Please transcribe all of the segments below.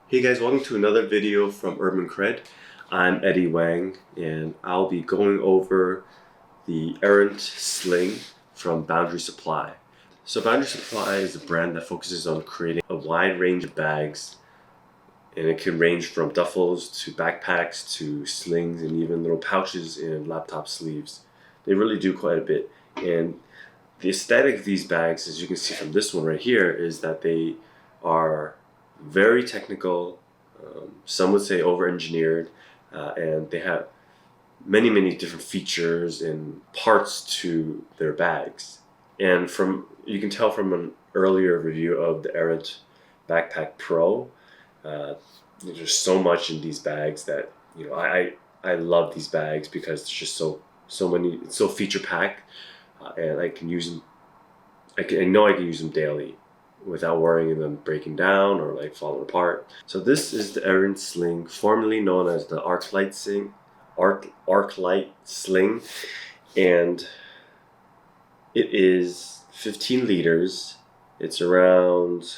Hey guys, welcome to another video from UrbanCred. I'm Eddie Wang and I'll be going over the Errant Sling from Boundary Supply. So Boundary Supply is a brand that focuses on creating a wide range of bags, and it can range from duffels to backpacks to slings and even little pouches and laptop sleeves. They really do quite a bit, and the aesthetic of these bags, as you can see from this one right here, is that they are very technical, some would say over-engineered, and they have many different features and parts to their bags. And you can tell from an earlier review of the Errant Backpack Pro, there's so much in these bags that I love these bags because it's just it's so feature packed, and I can use them. I know I can use them daily without worrying them breaking down or like falling apart. So this is the Errant Sling, formerly known as the Arclight Sling, and it is 15 liters. It's around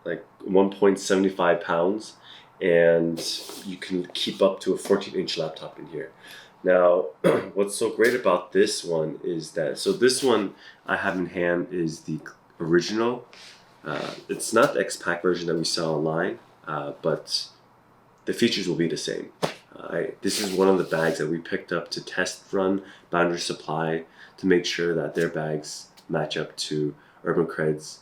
like 1.75 pounds, and you can keep up to a 14-inch laptop in here. Now, what's so great about this one is that, so this one I have in hand is the original. It's not the X-PAC version that we sell online, but the features will be the same. This is one of the bags that we picked up to test run Boundary Supply to make sure that their bags match up to UrbanCred's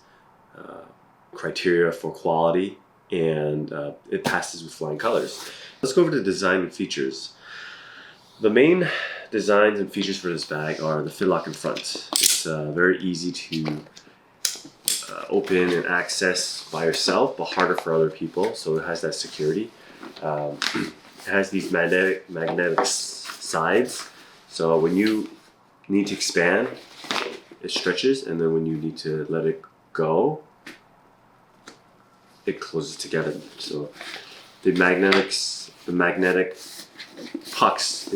criteria for quality, and it passes with flying colors. Let's go over the design and features. The main designs and features for this bag are the keylock in front. It's very easy to open and access by yourself, but harder for other people, so it has that security. It has these magnetic sides, so when you need to expand, it stretches, and then when you need to let it go, it closes together. So the magnetic pucks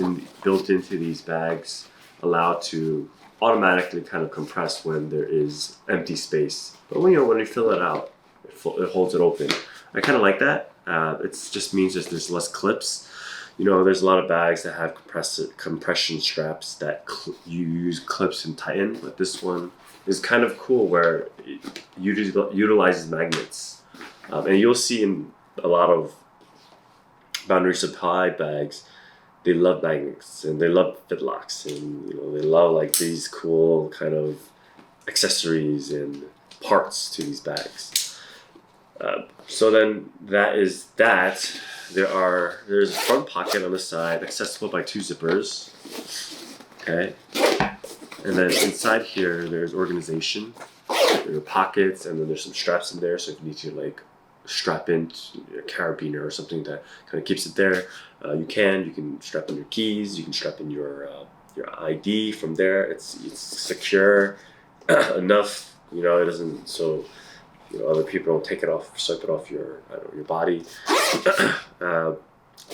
built into these bags allow to automatically kind of compress when there is empty space. But when you fill it out, it holds it open. I kind of like that. It just means that there's less clips. There's a lot of bags that have compression straps that you use clips and tighten, but this one is kind of cool where it utilizes magnets. And you'll see in a lot of Boundary Supply bags, they love magnets and they love fit locks, and they love like these cool kind of accessories and parts to these bags. So then that is that. There's a front pocket on the side, accessible by 2 zippers. Okay, and then inside here there's organization. There are pockets, and then there's some straps in there, so if you need to like strap in a carabiner or something that kind of keeps it there, you can strap in your keys, you can strap in your ID from there. It's secure enough, it doesn't, so other people don't take it off, swipe it off your body.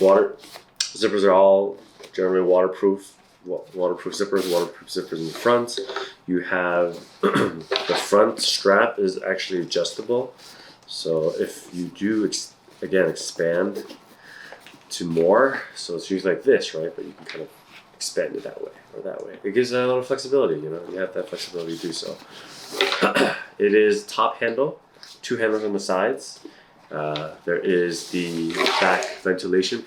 Water zippers are all generally waterproof zippers in the front. You have the front strap is actually adjustable, so if you do expand to more, so it's usually like this, right? But you can kind of expand it that way or that way. It gives a lot of flexibility. You have that flexibility to do so. It is top handle, 2 handles on the sides. There is the back ventilation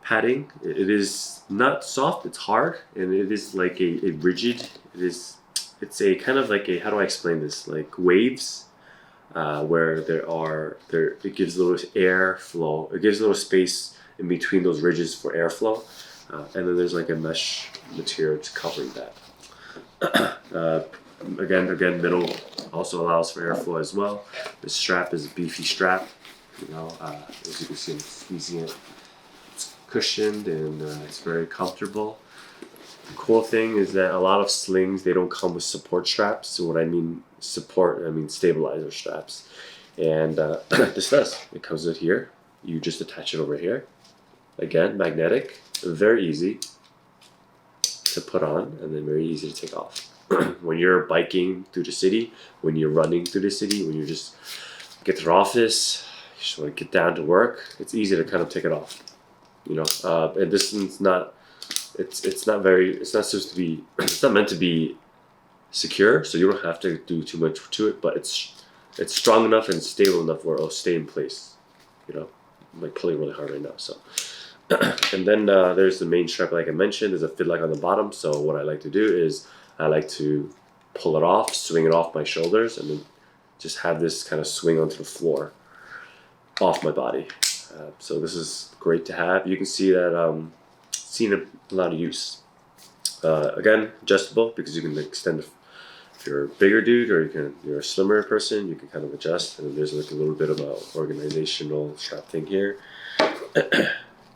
padding. It is not soft, it's hard, and it is like a rigid. It's a kind of like how do I explain this? Like waves, where it gives a little air flow. It gives a little space in between those ridges for airflow, and then there's like a mesh material covering that. Again, middle also allows for airflow as well. The strap is a beefy strap. As you can see, I'm squeezing it. It's cushioned and it's very comfortable. The cool thing is that a lot of slings, they don't come with support straps. So what I mean support, I mean stabilizer straps. And this does. It comes with here. You just attach it over here. Again, magnetic, very easy to put on, and then very easy to take off. When you're biking through the city, when you're running through the city, when you just get to your office, just want to get down to work, it's easy to kind of take it off. You know, and this is not. It's not supposed to be. It's not meant to be secure, so you don't have to do too much to it. But it's strong enough and stable enough where it'll stay in place. You know, I'm like pulling really hard right now. So, and then there's the main strap, like I mentioned. There's a fit lock on the bottom. So what I like to do is I like to pull it off, swing it off my shoulders, and then just have this kind of swing onto the floor off my body. So this is great to have. You can see that seen a lot of use. Again, adjustable because you can extend. If you're a bigger dude or you're a slimmer person, you can kind of adjust. And there's like a little bit of an organizational strap thing here.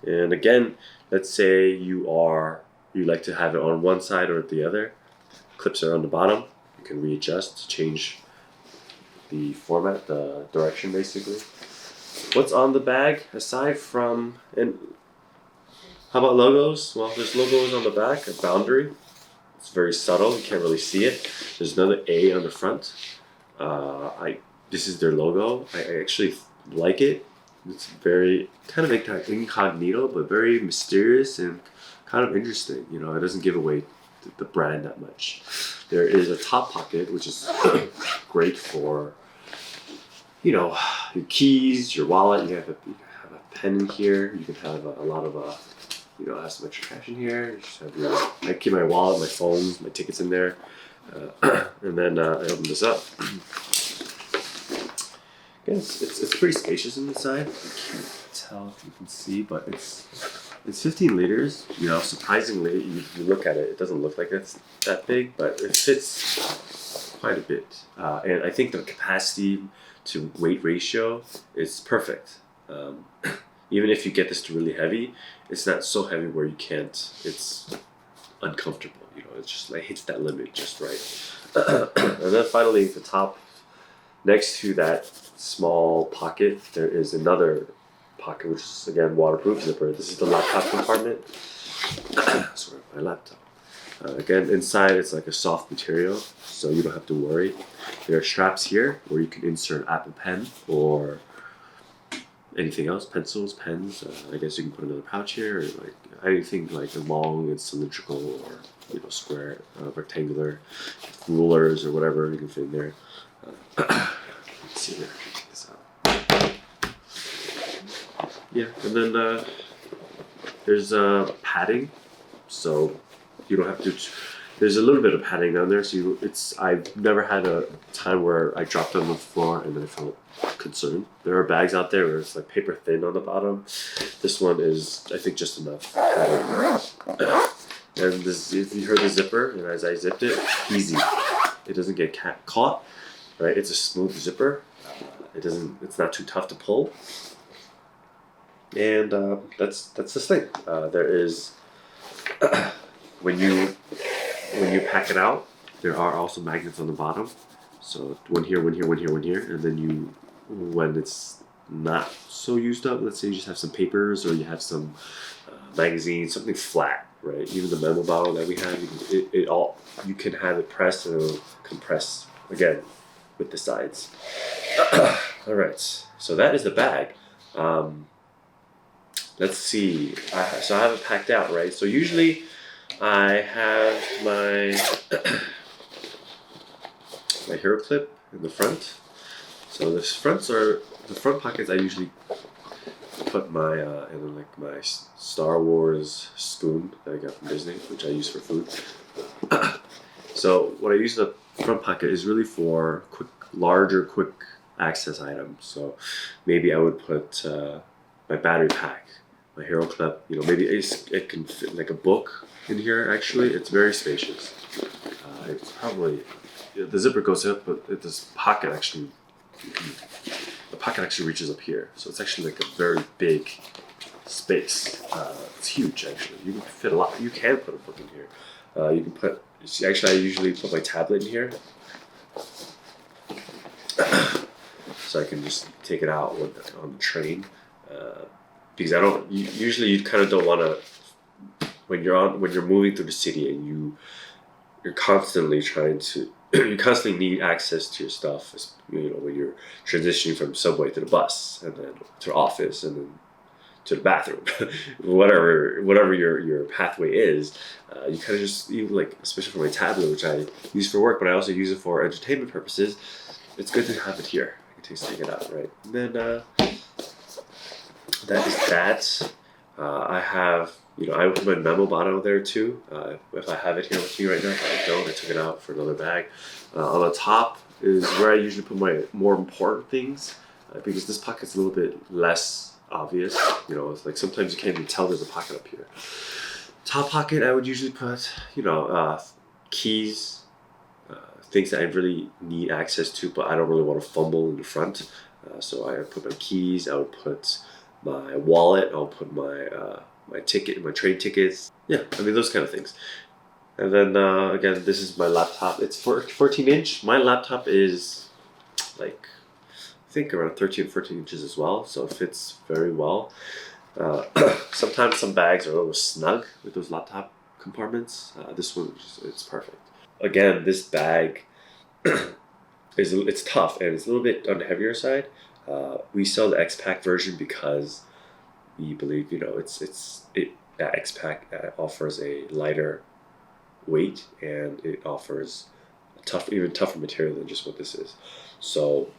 And again, let's say you like to have it on one side or the other. Clips are on the bottom. You can readjust, change the format, the direction basically. What's on the bag aside from, and how about logos? Well, there's logos on the back, a boundary. It's very subtle, you can't really see it. There's another A on the front. This is their logo. I actually like it. It's very kind of incognito, but very mysterious and kind of interesting. You know, it doesn't give away the brand that much. There is a top pocket, which is great for, you know, your keys, your wallet. You have a pen in here. You can have a lot of you know, have some extra cash in here. Just have I keep my wallet, my phones, my tickets in there, and then I open this up. Again, it's pretty spacious inside. I can't tell if you can see, but it's 15 liters. You know, surprisingly, you look at it, it doesn't look like it's that big, but it fits quite a bit. And I think the capacity to weight ratio is perfect. Even if you get this to really heavy, it's not so heavy where you can't. It's uncomfortable. You know, it's just like hits that limit just right. And then finally, the top, next to that small pocket, there is another pocket, which is again waterproof zipper. This is the laptop compartment. Sorry, my laptop. Again, inside it's like a soft material, so you don't have to worry. There are straps here where you can insert Apple Pen or anything else, pencils, pens. I guess you can put another pouch here, or like anything like long and cylindrical, or you know, square, rectangular, rulers or whatever you can fit in there. Let's see here. Check this out. Yeah, and then there's padding, so you don't have to. There's a little bit of padding down there, so I've never had a time where I dropped on the floor and then I felt concerned. There are bags out there where it's like paper thin on the bottom. This one is, I think, just enough padding. And this, if you heard the zipper, and as I zipped it, easy. It doesn't get caught, right? It's a smooth zipper. It's not too tough to pull. And that's this thing. There is when you pack it out, there are also magnets on the bottom. So one here, one here, one here, one here, and then when it's not so used up, let's say you just have some papers or you have some magazines, something flat, right? Even the memo bottle that we have, you can have it pressed and it'll compress again with the sides. All right, so that is the bag. Let's see. So I have it packed out, right? So usually I have my my hero clip in the front. So the front pockets. I usually put my my Star Wars spoon that I got from Disney, which I use for food. So what I use in the front pocket is really for larger quick access items. So maybe I would put my battery pack, my hero clip. You know, maybe it can fit like a book in here. Actually, it's very spacious. It's probably the zipper goes up, but this pocket actually. The pocket actually reaches up here, so it's actually like a very big space. It's huge, actually. You can fit a lot. You can put a book in here. You can put. Actually, I usually put my tablet in here, so I can just take it out on the train. Because I don't. Usually, you kind of don't want to when you're moving through the city and you're constantly trying to you constantly need access to your stuff, when you're transitioning from subway to the bus, and then to the office, and then to the bathroom, whatever your pathway is. You kind of just, especially for my tablet, which I use for work, but I also use it for entertainment purposes. It's good to have it here. I can take it out, right? And then that is that. I have, I put my memo bottle there too. If I have it here with me right now, if I don't, I took it out for another bag. On the top is where I usually put my more important things, because this pocket's a little bit less obvious. It's like sometimes you can't even tell there's a pocket up here. Top pocket, I would usually put, keys, things that I really need access to, but I don't really want to fumble in the front. So I put my keys, I would put my wallet, I'll put my train tickets. Yeah, those kind of things. And then again, this is my laptop. It's 14-inch. My laptop is I think around 13 or 14 inches as well, so it fits very well. Sometimes some bags are a little snug with those laptop compartments. This one, it's perfect. Again, this bag it's tough and it's a little bit on the heavier side. We sell the X-PAC version because we believe X-PAC offers a lighter weight, and it offers even tougher material than just what this is. So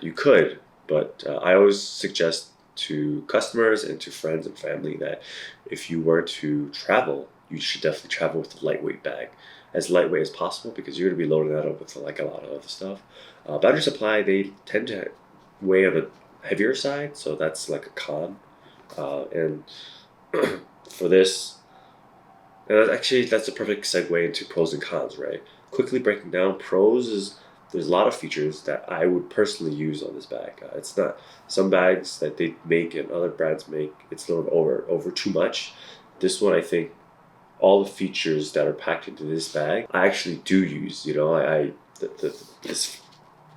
you could, but I always suggest to customers and to friends and family that if you were to travel, you should definitely travel with a lightweight bag, as lightweight as possible, because you're going to be loading that up with a lot of other stuff. Boundary Supply, they tend to weigh on the heavier side, so that's like a con. And for this, actually that's a perfect segue into pros and cons, right? Quickly breaking down pros is there's a lot of features that I would personally use on this bag. It's not some bags that they make and other brands make, it's a little over too much. This one, I think all the features that are packed into this bag I actually do use. This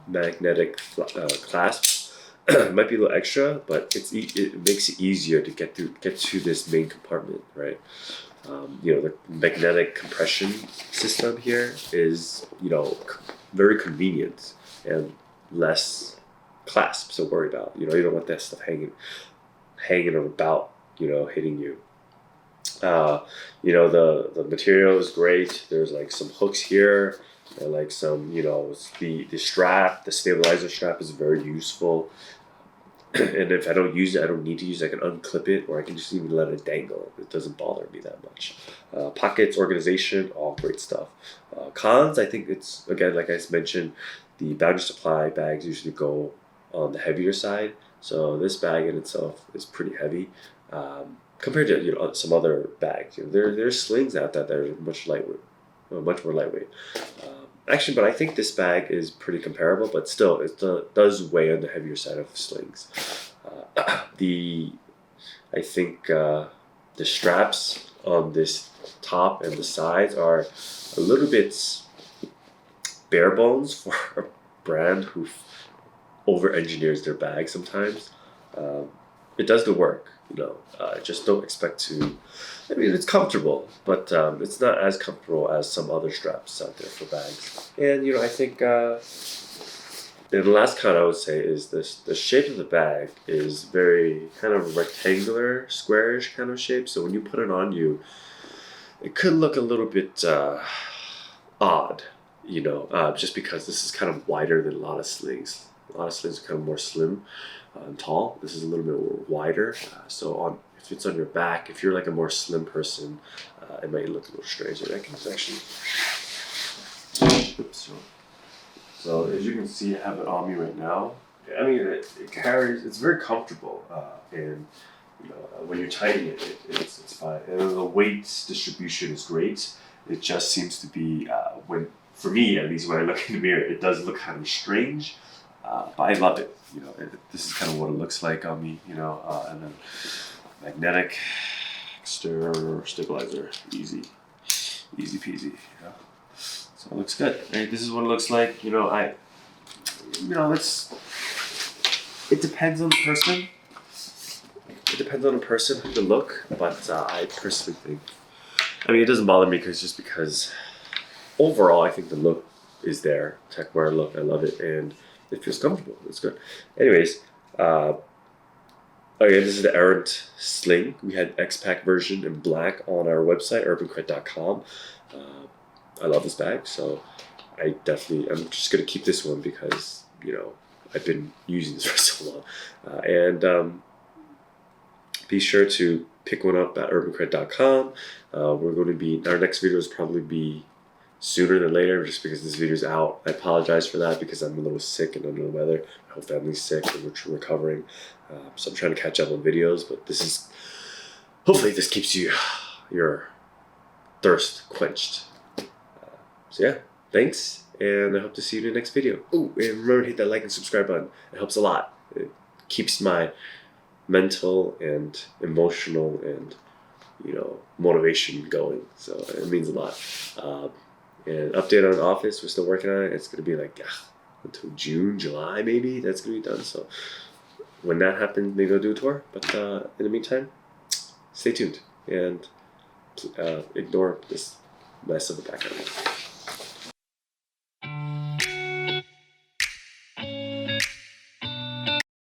magnetic clasp might be a little extra, but it makes it easier to get to this main compartment, right? The magnetic compression system here is very convenient and less clasps to worry about. You don't want that stuff hanging about, hitting you. The material is great. There's some hooks here, and some, the strap, the stabilizer strap is very useful. And if I don't use it, I don't need to use it. I can unclip it, or I can just even let it dangle. It doesn't bother me that much. Pockets, organization, all great stuff. Cons, I think it's, again, like I mentioned, the Boundary Supply bags usually go on the heavier side. So this bag in itself is pretty heavy. Compared to some other bags, there's slings out there that are much more lightweight. Actually, but I think this bag is pretty comparable, but still, it does weigh on the heavier side of slings. I think the straps on this top and the sides are a little bit bare bones for a brand who over-engineers their bag sometimes. It does the work. Just don't expect to. It's comfortable, but it's not as comfortable as some other straps out there for bags. And I think and the last con I would say is this: the shape of the bag is very kind of rectangular, squarish kind of shape. So when you put it on you, it could look a little bit odd, just because this is kind of wider than a lot of slings. A lot of slings are kind of more slim and tall. This is a little bit more wider. If it's on your back, if you're a more slim person, it might look a little strange. I can actually. So as you can see, I have it on me right now. It carries. It's very comfortable, and when you're tightening it's fine. And the weight distribution is great. It just seems to be for me at least, when I look in the mirror, it does look kind of strange. But I love it. This is kind of what it looks like on me. And then magnetic stabilizer, easy peasy. So it looks good. Right? This is what it looks like. It depends on the person. It depends on the person, the look. But I personally think, it doesn't bother me because overall, I think the look is there. Techwear look, I love it, and it feels comfortable. It's good. Anyways, okay, this is the Errant Sling. We had X-PAC version in black on our website, UrbanCred.com. I love this bag, so I'm just going to keep this one because, I've been using this for so long. And be sure to pick one up at UrbanCred.com. We're going to be, our next video is probably be sooner than later just because this video is out. I apologize for that because I'm a little sick and under the weather. My whole family's sick and we're recovering. So I'm trying to catch up on videos, but hopefully this keeps your thirst quenched. So yeah, thanks, and I hope to see you in the next video. Oh, and remember to hit that like and subscribe button. It helps a lot. It keeps my mental and emotional and motivation going. So it means a lot. And update on Office, we're still working on it. It's going to be like until June, July maybe. That's going to be done. So when that happens, maybe I'll do a tour. But in the meantime, stay tuned and ignore this mess of the background.